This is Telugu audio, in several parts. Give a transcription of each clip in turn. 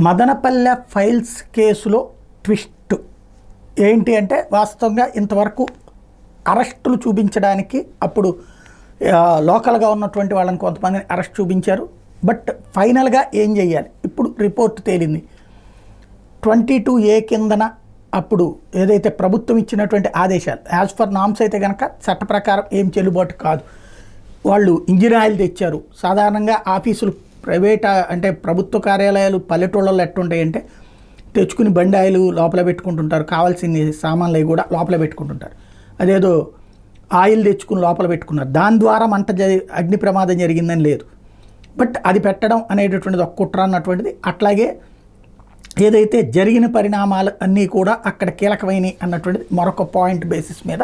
మదనపల్లె ఫైల్స్ కేసులో ట్విస్ట్ ఏంటి అంటే వాస్తవంగా ఇంతవరకు అరెస్టులు చూపించడానికి అప్పుడు లోకల్గా ఉన్నటువంటి వాళ్ళని కొంతమందిని అరెస్ట్ చూపించారు. బట్ ఫైనల్గా ఏం చేయాలి ఇప్పుడు రిపోర్ట్ తేలింది. 22A కిందన అప్పుడు ఏదైతే ప్రభుత్వం ఇచ్చినటువంటి ఆదేశాలు యాజ్ ఫర్ నామ్స్ అయితే కనుక చట్ట ప్రకారం ఏం చెల్లుబాటు కాదు. వాళ్ళు ఇంజిన్ ఆయిల్ తెచ్చారు. సాధారణంగా ఆఫీసులు ప్రైవేట్ అంటే ప్రభుత్వ కార్యాలయాలు పల్లెటూళ్ళలో ఎట్టుంటాయంటే తెచ్చుకుని బండి ఆయిల్ లోపల పెట్టుకుంటుంటారు, కావాల్సిన సామాన్లు అవి కూడా లోపల పెట్టుకుంటుంటారు. అదేదో ఆయిల్ తెచ్చుకుని లోపల పెట్టుకున్నారు, దాని ద్వారా అగ్ని ప్రమాదం జరిగిందని లేదు. బట్ అది పెట్టడం అనేటటువంటిది ఒక కుట్ర అన్నటువంటిది. అట్లాగే ఏదైతే జరిగిన పరిణామాలు అన్నీ కూడా అక్కడ కీలకమైనవి అన్నటువంటిది మరొక పాయింట్ బేసిస్ మీద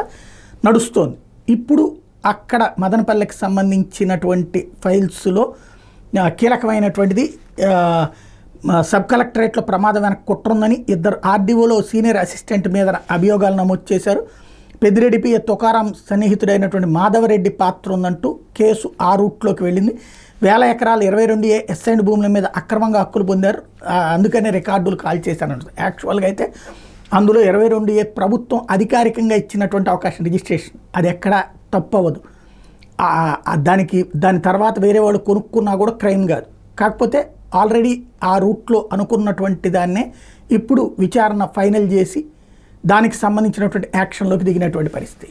నడుస్తోంది. ఇప్పుడు అక్కడ మదనపల్లెకి సంబంధించినటువంటి ఫైల్స్లో కీలకమైనటువంటిది సబ్ కలెక్టరేట్లో ప్రమాదం వెనక కుట్రుందని ఇద్దరు ఆర్డీఓలో సీనియర్ అసిస్టెంట్ మీద అభియోగాలు నమోదు చేశారు. పెద్దిరెడ్డి పిఏ తుకారాం సన్నిహితుడైనటువంటి మాధవరెడ్డి పాత్ర ఉందంటూ కేసు ఆ రూట్లోకి వెళ్ళింది. 1000 ఎకరాలు 22A ఎస్ఐండ్ భూముల మీద అక్రమంగా హక్కులు పొందారు, అందుకనే రికార్డులు కాల్ చేశారంటారు. యాక్చువల్గా అయితే అందులో 22A ప్రభుత్వం అధికారికంగా ఇచ్చినటువంటి అవకాశం రిజిస్ట్రేషన్, అది ఎక్కడా తప్పవదు. దాని తర్వాత వేరే వాళ్ళు కొనుక్కున్నా కూడా క్రైమ్ కాదు. కాకపోతే ఆల్రెడీ ఆ రూట్లో అనుకున్నటువంటి దాన్నే ఇప్పుడు విచారణ ఫైనల్ చేసి దానికి సంబంధించినటువంటి యాక్షన్లోకి దిగినటువంటి పరిస్థితి.